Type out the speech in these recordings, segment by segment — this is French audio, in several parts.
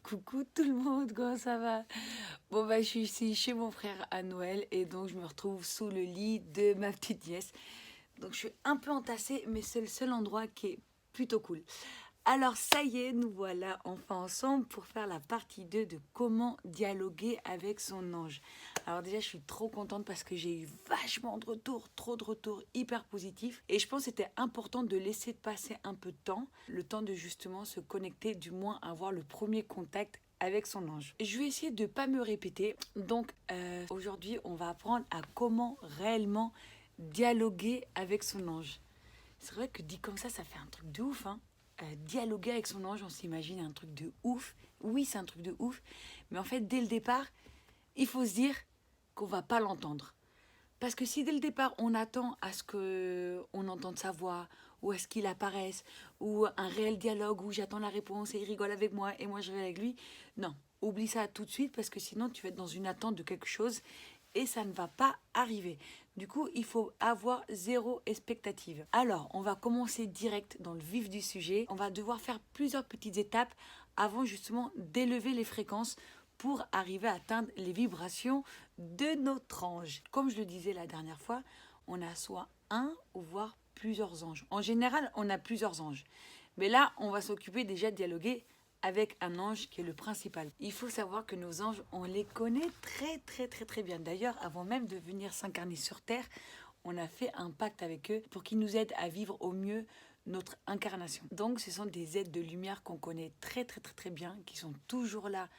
Coucou tout le monde, comment ça va? Bon bah je suis ici chez mon frère à Noël et donc je me retrouve sous le lit de ma petite nièce. Donc je suis un peu entassée mais c'est le seul endroit qui est plutôt cool. Alors ça y est, nous voilà enfin ensemble pour faire la partie 2 de comment dialoguer avec son ange. Alors déjà je suis trop contente parce que j'ai eu vachement de retours, trop de retours hyper positifs. Et je pense que c'était important de laisser passer un peu de temps, le temps de justement se connecter, du moins avoir le premier contact avec son ange. Je vais essayer de ne pas me répéter. Donc aujourd'hui on va apprendre à comment réellement dialoguer avec son ange. C'est vrai que dit comme ça fait un truc de ouf, hein. Dialoguer avec son ange, on s'imagine un truc de ouf. Oui, c'est un truc de ouf. Mais en fait, dès le départ, il faut se dire qu'on va pas l'entendre. Parce que si dès le départ, on attend à ce qu'on entende sa voix, ou à ce qu'il apparaisse, ou un réel dialogue où j'attends la réponse et il rigole avec moi et moi je rigole avec lui, non, oublie ça tout de suite parce que sinon tu vas être dans une attente de quelque chose et ça ne va pas arriver. Du coup, il faut avoir zéro expectative. Alors, on va commencer direct dans le vif du sujet. On va devoir faire plusieurs petites étapes avant justement d'élever les fréquences pour arriver à atteindre les vibrations de notre ange. Comme je le disais la dernière fois, on a soit un ou voire plusieurs anges. En général, on a plusieurs anges. Mais là, on va s'occuper déjà de dialoguer avec un ange qui est le principal. Il faut savoir que nos anges, on les connaît très bien. D'ailleurs, avant même de venir s'incarner sur Terre, on a fait un pacte avec eux pour qu'ils nous aident à vivre au mieux notre incarnation. Donc ce sont des êtres de lumière qu'on connaît très bien, qui sont toujours là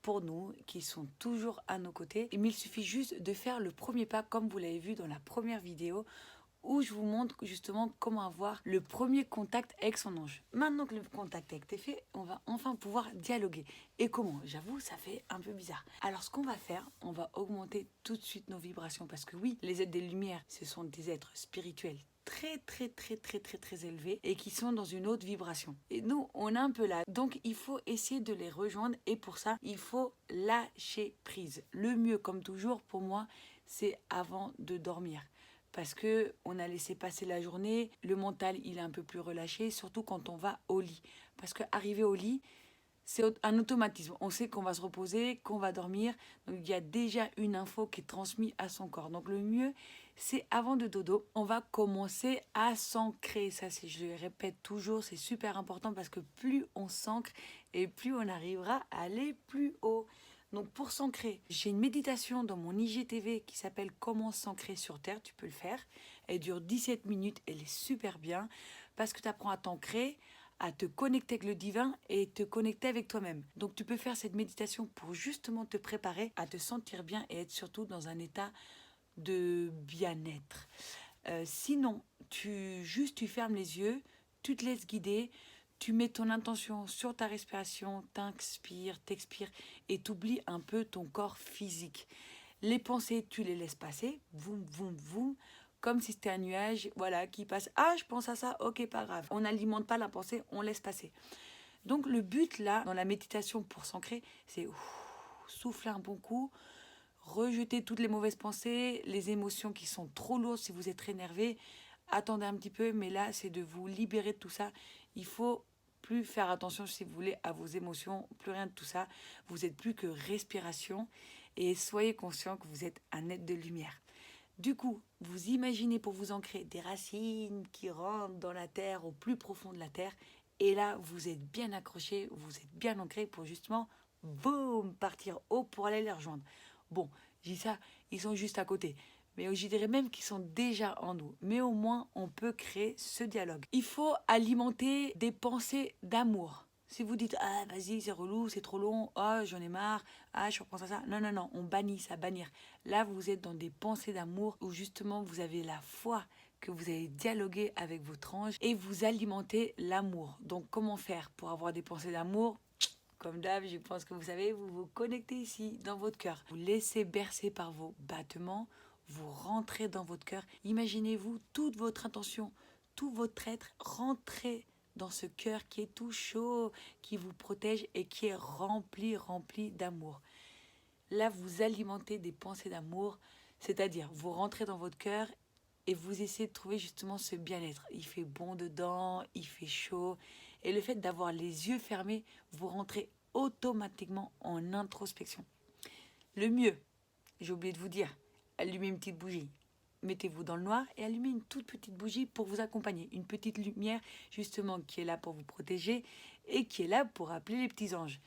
pour nous, qui sont toujours à nos côtés. Mais il suffit juste de faire le premier pas comme vous l'avez vu dans la première vidéo où je vous montre justement comment avoir le premier contact avec son ange. Maintenant que le contact est fait, on va enfin pouvoir dialoguer. Et comment? J'avoue, ça fait un peu bizarre. Alors ce qu'on va faire, on va augmenter tout de suite nos vibrations parce que oui, les êtres des lumières, ce sont des êtres spirituels très élevés et qui sont dans une haute vibration. Et nous, on est un peu là. Donc, il faut essayer de les rejoindre et pour ça, il faut lâcher prise. Le mieux, comme toujours, pour moi, c'est avant de dormir parce que on a laissé passer la journée, le mental il est un peu plus relâché, surtout quand on va au lit. Parce qu'arriver au lit, c'est un automatisme. On sait qu'on va se reposer, qu'on va dormir. Donc il y a déjà une info qui est transmise à son corps. Donc le mieux, c'est avant de dodo, on va commencer à s'ancrer. Ça, je le répète toujours, c'est super important parce que plus on s'ancre et plus on arrivera à aller plus haut. Donc pour s'ancrer, j'ai une méditation dans mon IGTV qui s'appelle Comment s'ancrer sur Terre, tu peux le faire. Elle dure 17 minutes, elle est super bien parce que tu apprends à t'ancrer, à te connecter avec le divin et te connecter avec toi-même. Donc tu peux faire cette méditation pour justement te préparer à te sentir bien et être surtout dans un état de bien-être. Sinon, tu fermes les yeux, tu te laisses guider, tu mets ton intention sur ta respiration, t'expires et t'oublies un peu ton corps physique. Les pensées, tu les laisses passer, voum, comme si c'était un nuage, voilà, qui passe. Ah, je pense à ça, ok, pas grave. On n'alimente pas la pensée, on laisse passer. Donc le but là, dans la méditation pour s'ancrer, c'est souffler un bon coup, rejeter toutes les mauvaises pensées, les émotions qui sont trop lourdes si vous êtes énervé. Attendez un petit peu, mais là, c'est de vous libérer de tout ça. Il faut plus faire attention, si vous voulez, à vos émotions, plus rien de tout ça. Vous êtes plus que respiration et soyez conscient que vous êtes un être de lumière. Du coup, vous imaginez pour vous ancrer des racines qui rentrent dans la terre, au plus profond de la terre. Et là, vous êtes bien accroché, vous êtes bien ancré pour justement, boum, partir haut pour aller les rejoindre. Bon, je dis ça, ils sont juste à côté. Mais je dirais même qu'ils sont déjà en nous. Mais au moins, on peut créer ce dialogue. Il faut alimenter des pensées d'amour. Si vous dites, ah, vas-y, c'est relou, c'est trop long, ah, j'en ai marre, ah, je repense à ça. Non, on bannit ça, bannir. Là, vous êtes dans des pensées d'amour où justement, vous avez la foi que vous allez dialoguer avec votre ange et vous alimenter l'amour. Donc, comment faire pour avoir des pensées d'amour? Comme d'hab, je pense que vous savez, vous vous connectez ici, dans votre cœur. Vous laissez bercer par vos battements, vous rentrez dans votre cœur. Imaginez-vous toute votre intention, tout votre être rentrer dans ce cœur qui est tout chaud, qui vous protège et qui est rempli d'amour. Là, vous alimentez des pensées d'amour, c'est-à-dire vous rentrez dans votre cœur et vous essayez de trouver justement ce bien-être. Il fait bon dedans, il fait chaud. Et le fait d'avoir les yeux fermés, vous rentrez automatiquement en introspection. Le mieux, j'ai oublié de vous dire, allumez une petite bougie. Mettez-vous dans le noir et allumez une toute petite bougie pour vous accompagner. Une petite lumière justement qui est là pour vous protéger et qui est là pour appeler les petits anges.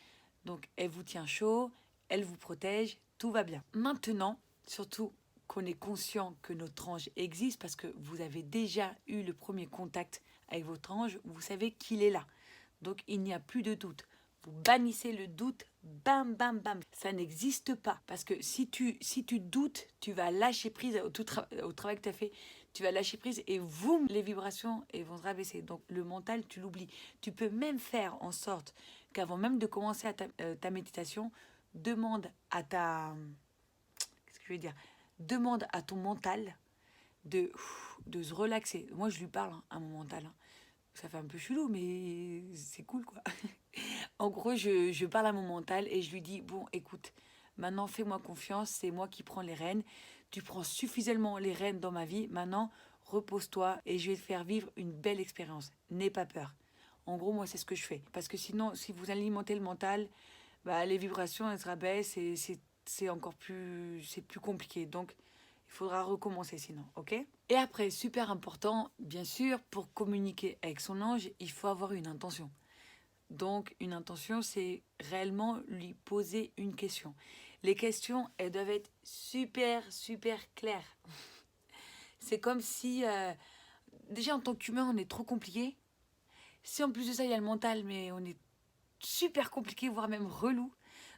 Donc elle vous tient chaud, elle vous protège, tout va bien. Maintenant, surtout qu'on est conscient que notre ange existe parce que vous avez déjà eu le premier contact avec votre ange, vous savez qu'il est là. Donc il n'y a plus de doute. Vous bannissez le doute, bam, bam, bam. Ça n'existe pas. Parce que si tu doutes, tu vas lâcher prise au travail que tu as fait. Tu vas lâcher prise et boum, les vibrations vont se rabaisser. Donc le mental, tu l'oublies. Tu peux même faire en sorte qu'avant même de commencer ta méditation, demande à demande à ton mental de se relaxer. Moi, je lui parle à mon mental. Ça fait un peu chelou, mais c'est cool, quoi. En gros, je parle à mon mental et je lui dis, bon, écoute, maintenant, fais-moi confiance, c'est moi qui prends les rênes. Tu prends suffisamment les rênes dans ma vie. Maintenant, repose-toi et je vais te faire vivre une belle expérience. N'aie pas peur. En gros, moi, c'est ce que je fais. Parce que sinon, si vous alimentez le mental, bah, les vibrations, elles se rabaissent et c'est encore plus, c'est plus compliqué. Donc, il faudra recommencer sinon, ok? Et après, super important, bien sûr, pour communiquer avec son ange, il faut avoir une intention. Donc, une intention, c'est réellement lui poser une question. Les questions, elles doivent être super, super claires. C'est comme si, déjà en tant qu'humain, on est trop compliqué. Si en plus de ça, il y a le mental, mais on est super compliqué, voire même relou.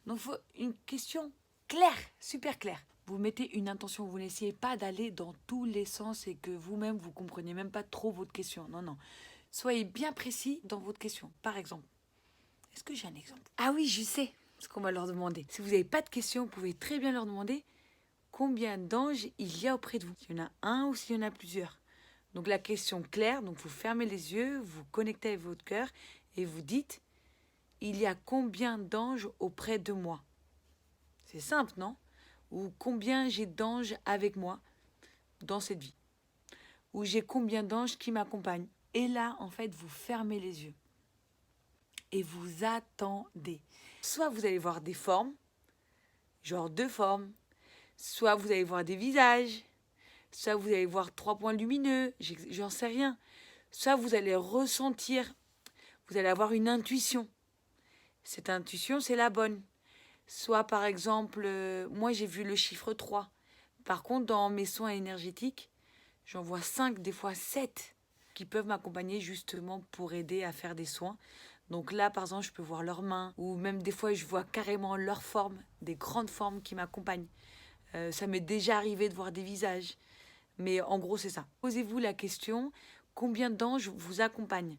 Donc, il faut une question claire, super claire. Vous mettez une intention, vous n'essayez pas d'aller dans tous les sens et que vous-même, vous ne compreniez même pas trop votre question. Non, non. Soyez bien précis dans votre question. Par exemple, est-ce que j'ai un exemple? Ah oui, je sais ce qu'on va leur demander. Si vous n'avez pas de questions, vous pouvez très bien leur demander combien d'anges il y a auprès de vous. S'il y en a un ou s'il y en a plusieurs. Donc la question claire, donc vous fermez les yeux, vous connectez avec votre cœur et vous dites il y a combien d'anges auprès de moi? C'est simple, non? Ou combien j'ai d'anges avec moi dans cette vie? Ou j'ai combien d'anges qui m'accompagnent? Et là, en fait, vous fermez les yeux et vous attendez. Soit vous allez voir des formes, genre 2 formes, soit vous allez voir des visages, soit vous allez voir 3 points lumineux, j'en sais rien. Soit vous allez ressentir, vous allez avoir une intuition. Cette intuition, c'est la bonne. Soit par exemple, moi j'ai vu le chiffre 3. Par contre, dans mes soins énergétiques, j'en vois 5, des fois 7, qui peuvent m'accompagner justement pour aider à faire des soins. Donc là, par exemple, je peux voir leurs mains, ou même des fois, je vois carrément leurs formes, des grandes formes qui m'accompagnent. Ça m'est déjà arrivé de voir des visages. Mais en gros, c'est ça. Posez-vous la question, combien d'anges vous accompagnent?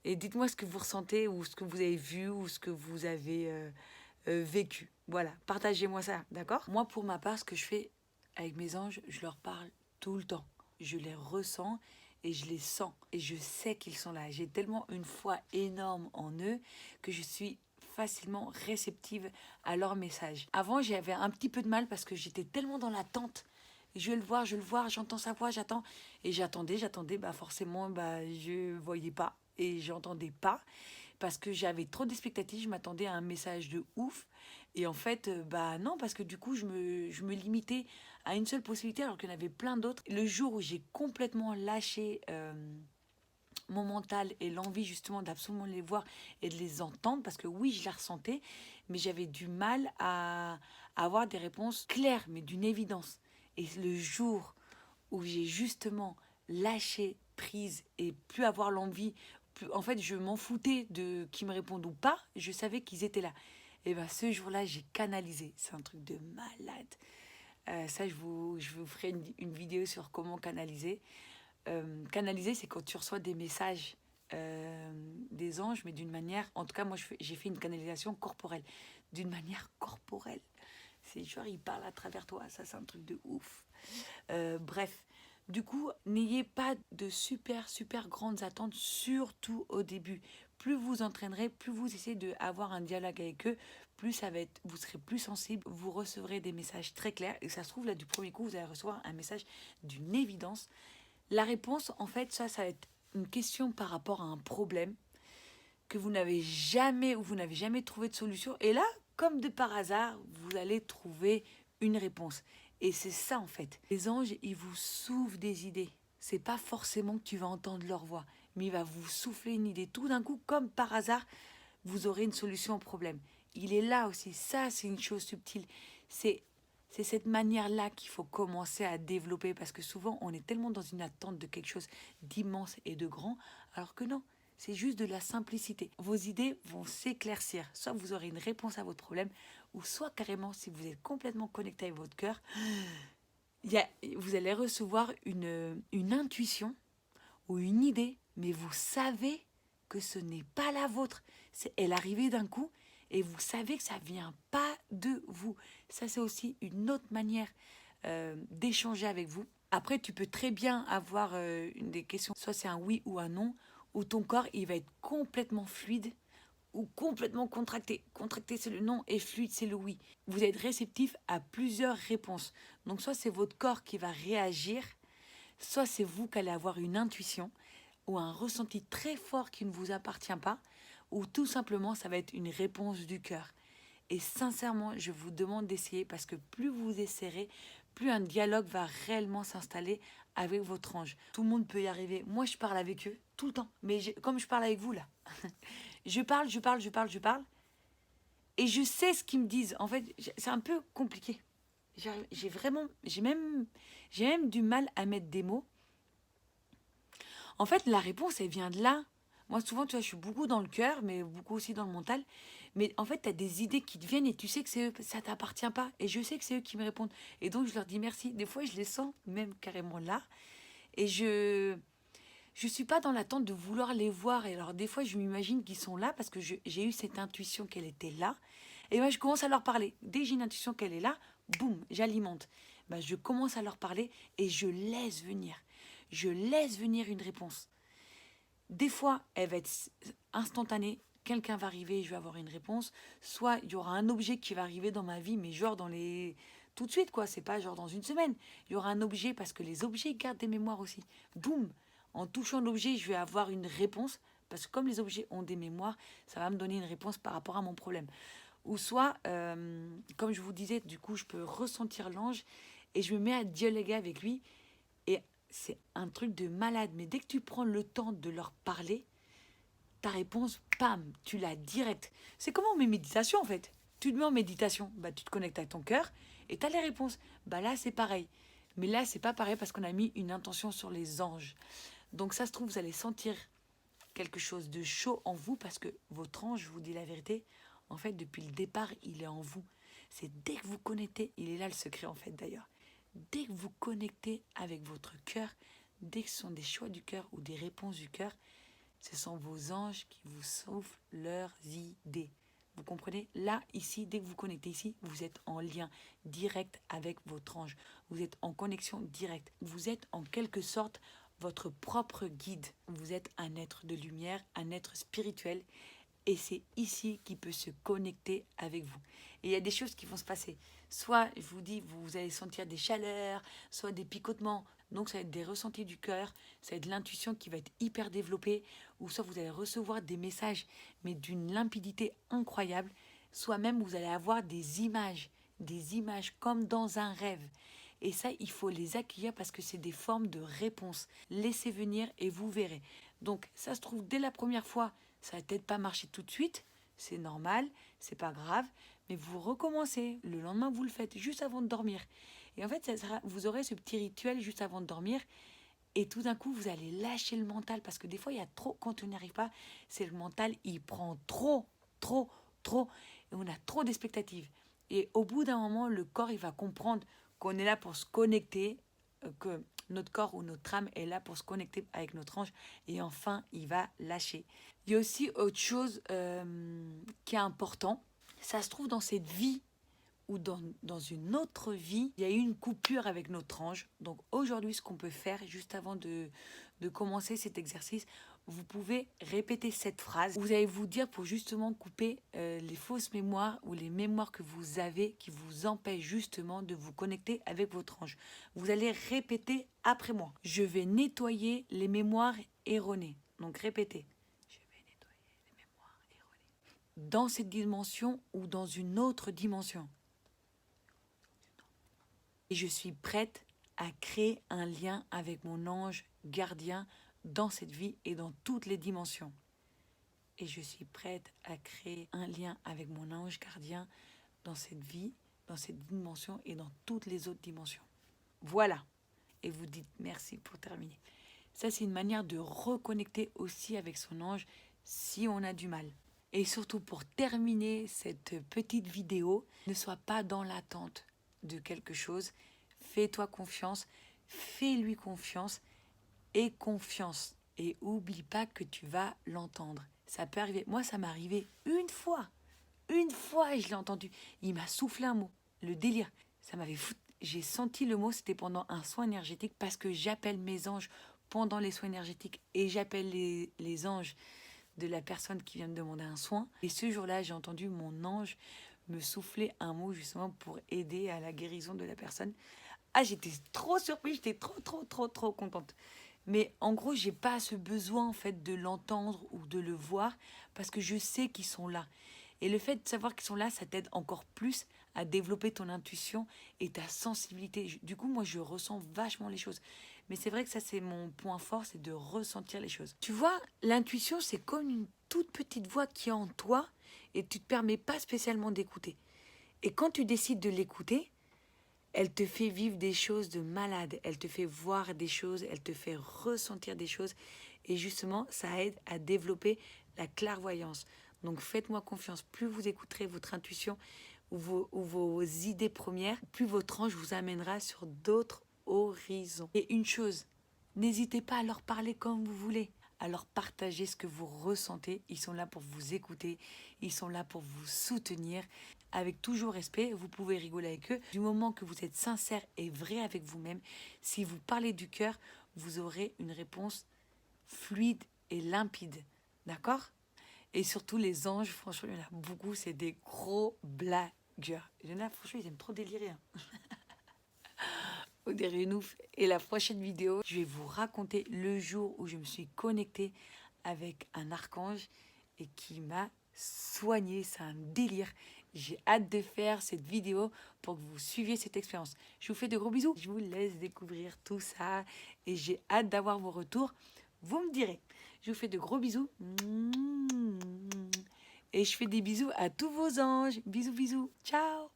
Et dites-moi ce que vous ressentez, ou ce que vous avez vu, ou ce que vous avez vécu. Voilà, partagez-moi ça, d'accord? Moi, pour ma part, ce que je fais avec mes anges, je leur parle tout le temps. Je les ressens et je les sens. Et je sais qu'ils sont là. J'ai tellement une foi énorme en eux que je suis facilement réceptive à leurs messages. Avant, j'avais un petit peu de mal parce que j'étais tellement dans l'attente. Je vais le voir, j'entends sa voix, j'attends. Et j'attendais, bah forcément, bah je voyais pas et j'entendais pas parce que j'avais trop d'expectatives, je m'attendais à un message de ouf. Et en fait, bah non, parce que du coup, je me limitais à une seule possibilité alors qu'il y en avait plein d'autres. Le jour où j'ai complètement lâché mon mental et l'envie justement d'absolument les voir et de les entendre, parce que oui, je la ressentais, mais j'avais du mal à avoir des réponses claires, mais d'une évidence. Et le jour où j'ai justement lâché prise et plus avoir l'envie, en fait, je m'en foutais de qu'ils me répondent ou pas, je savais qu'ils étaient là. Et bien ce jour-là, j'ai canalisé. C'est un truc de malade. Ça, je vous ferai une vidéo sur comment canaliser. Canaliser, c'est quand tu reçois des messages des anges, mais d'une manière, en tout cas, moi, j'ai fait une canalisation corporelle. D'une manière corporelle. C'est genre, ils parlent à travers toi. Ça, c'est un truc de ouf. Bref. Du coup, n'ayez pas de super, super grandes attentes, surtout au début. Plus vous entraînerez, plus vous essayez d'avoir un dialogue avec eux, plus ça va être, vous serez plus sensible, vous recevrez des messages très clairs. Et ça se trouve, là, du premier coup, vous allez recevoir un message d'une évidence. La réponse, en fait, ça va être une question par rapport à un problème que vous n'avez jamais ou vous n'avez jamais trouvé de solution. Et là, comme de par hasard, vous allez trouver une réponse. Et c'est ça en fait. Les anges, ils vous soufflent des idées. C'est pas forcément que tu vas entendre leur voix, mais il va vous souffler une idée. Tout d'un coup, comme par hasard, vous aurez une solution au problème. Il est là aussi. Ça, c'est une chose subtile. C'est cette manière-là qu'il faut commencer à développer parce que souvent, on est tellement dans une attente de quelque chose d'immense et de grand, alors que non, c'est juste de la simplicité. Vos idées vont s'éclaircir. Soit vous aurez une réponse à votre problème, ou soit carrément, si vous êtes complètement connecté avec votre cœur, vous allez recevoir une intuition ou une idée, mais vous savez que ce n'est pas la vôtre. Elle est arrivée d'un coup et vous savez que ça ne vient pas de vous. Ça, c'est aussi une autre manière d'échanger avec vous. Après, tu peux très bien avoir des questions, soit c'est un oui ou un non, où ton corps, il va être complètement fluide ou complètement contracté. Contracté, c'est le non et fluide, c'est le oui. Vous êtes réceptif à plusieurs réponses. Donc, soit c'est votre corps qui va réagir, soit c'est vous qui allez avoir une intuition ou un ressenti très fort qui ne vous appartient pas, ou tout simplement, ça va être une réponse du cœur. Et sincèrement, je vous demande d'essayer parce que plus vous essaierez, plus un dialogue va réellement s'installer avec votre ange. Tout le monde peut y arriver. Moi, je parle avec eux tout le temps. Mais comme je parle avec vous là, je parle. Et je sais ce qu'ils me disent. En fait, c'est un peu compliqué. J'ai même du mal à mettre des mots. En fait, la réponse, elle vient de là. Moi, souvent, tu vois, je suis beaucoup dans le cœur, mais beaucoup aussi dans le mental. Mais en fait, tu as des idées qui te viennent et tu sais que c'est eux, ça t'appartient pas. Et je sais que c'est eux qui me répondent. Et donc, je leur dis merci. Des fois, je les sens même carrément là. Et je suis pas dans l'attente de vouloir les voir. Et alors, des fois, je m'imagine qu'ils sont là parce que j'ai eu cette intuition qu'elle était là. Et moi, je commence à leur parler. Dès que j'ai une intuition qu'elle est là, boum, j'alimente. Ben, je commence à leur parler et je laisse venir. Je laisse venir une réponse. Des fois, elle va être instantanée. Quelqu'un va arriver, je vais avoir une réponse. Soit il y aura un objet qui va arriver dans ma vie, mais genre tout de suite, quoi. C'est pas genre dans une semaine. Il y aura un objet parce que les objets gardent des mémoires aussi. Boum! En touchant l'objet, je vais avoir une réponse. Parce que comme les objets ont des mémoires, ça va me donner une réponse par rapport à mon problème. Ou soit, comme je vous disais, du coup, je peux ressentir l'ange et je me mets à dialoguer avec lui. Et c'est un truc de malade. Mais dès que tu prends le temps de leur parler, ta réponse, pam, tu l'as direct. C'est comme mes méditations en fait. Tu te mets en méditation, bah, tu te connectes à ton cœur et tu as les réponses. Bah, là, c'est pareil. Mais là, c'est pas pareil parce qu'on a mis une intention sur les anges. Donc ça se trouve, vous allez sentir quelque chose de chaud en vous parce que votre ange, je vous dis la vérité, en fait, depuis le départ, il est en vous. C'est dès que vous connectez, il est là le secret en fait d'ailleurs. Dès que vous connectez avec votre cœur, dès que ce sont des choix du cœur ou des réponses du cœur, ce sont vos anges qui vous soufflent leurs idées. Vous comprenez? Là, ici, dès que vous connectez ici, vous êtes en lien direct avec votre ange. Vous êtes en connexion directe. Vous êtes en quelque sorte votre propre guide. Vous êtes un être de lumière, un être spirituel. Et c'est ici qu'il peut se connecter avec vous. Et il y a des choses qui vont se passer. Soit, je vous dis, vous allez sentir des chaleurs, soit des picotements. Donc, ça va être des ressentis du cœur, ça va être l'intuition qui va être hyper développée. Ou soit vous allez recevoir des messages, mais d'une limpidité incroyable. Soit même vous allez avoir des images comme dans un rêve. Et ça, il faut les accueillir parce que c'est des formes de réponses. Laissez venir et vous verrez. Donc, ça se trouve, dès la première fois, ça va peut-être pas marcher tout de suite, c'est normal, c'est pas grave, mais vous recommencez. Le lendemain, vous le faites juste avant de dormir. Et en fait, vous aurez ce petit rituel juste avant de dormir. Et tout d'un coup, vous allez lâcher le mental. Parce que des fois, il y a trop, quand on n'y arrive pas, c'est le mental, il prend trop. Et on a trop d'expectatives. Et au bout d'un moment, le corps, il va comprendre qu'on est là pour se connecter, que notre corps ou notre âme est là pour se connecter avec notre ange. Et enfin, il va lâcher. Il y a aussi autre chose qui est important. Ça se trouve dans cette vie ou dans une autre vie, il y a eu une coupure avec notre ange. Donc aujourd'hui, ce qu'on peut faire, juste avant de commencer cet exercice, vous pouvez répéter cette phrase. Vous allez vous dire pour justement couper les fausses mémoires ou les mémoires que vous avez qui vous empêchent justement de vous connecter avec votre ange. Vous allez répéter après moi. Je vais nettoyer les mémoires erronées. Donc répétez. Je vais nettoyer les mémoires dans cette dimension ou dans une autre dimension. Et je suis prête à créer un lien avec mon ange gardien dans cette vie et dans toutes les dimensions. Et je suis prête à créer un lien avec mon ange gardien dans cette vie, dans cette dimension et dans toutes les autres dimensions. Voilà. Et vous dites merci pour terminer. Ça, c'est une manière de reconnecter aussi avec son ange si on a du mal. Et surtout pour terminer cette petite vidéo, ne sois pas dans l'attente de quelque chose. Fais-toi confiance, fais-lui confiance et confiance. Et oublie pas que tu vas l'entendre. Ça peut arriver. Moi, ça m'est arrivé une fois. Une fois, je l'ai entendu. Il m'a soufflé un mot. Le délire. Ça m'avait foutu. J'ai senti le mot, c'était pendant un soin énergétique parce que j'appelle mes anges pendant les soins énergétiques et j'appelle les anges de la personne qui vient me demander un soin. Et ce jour-là, j'ai entendu mon ange me souffler un mot justement pour aider à la guérison de la personne. Ah, j'étais trop surprise, j'étais trop contente. Mais en gros, j'ai pas ce besoin en fait de l'entendre ou de le voir parce que je sais qu'ils sont là. Et le fait de savoir qu'ils sont là, ça t'aide encore plus à développer ton intuition et ta sensibilité. Du coup, moi, je ressens vachement les choses. Mais c'est vrai que ça, c'est mon point fort, c'est de ressentir les choses. Tu vois, l'intuition, c'est comme une toute petite voix qui est en toi et tu ne te permets pas spécialement d'écouter. Et quand tu décides de l'écouter, elle te fait vivre des choses de malade, elle te fait voir des choses, elle te fait ressentir des choses. Et justement, ça aide à développer la clairvoyance. Donc faites-moi confiance, plus vous écouterez votre intuition ou vos idées premières, plus votre ange vous amènera sur d'autres horizons. Et une chose, n'hésitez pas à leur parler comme vous voulez, à leur partager ce que vous ressentez. Ils sont là pour vous écouter, ils sont là pour vous soutenir. Avec toujours respect, vous pouvez rigoler avec eux. Du moment que vous êtes sincère et vrai avec vous-même, si vous parlez du cœur, vous aurez une réponse fluide et limpide. D'accord ? Et surtout les anges, franchement, il y en a beaucoup, c'est des gros blagueurs. Il y en a, franchement, ils aiment trop délirer. Hein. Au dirait une ouf. Et la prochaine vidéo, je vais vous raconter le jour où je me suis connectée avec un archange et qui m'a soignée. C'est un délire. J'ai hâte de faire cette vidéo pour que vous suiviez cette expérience. Je vous fais de gros bisous. Je vous laisse découvrir tout ça et j'ai hâte d'avoir vos retours. Vous me direz. Je vous fais de gros bisous. Et je fais des bisous à tous vos anges. Bisous, bisous. Ciao.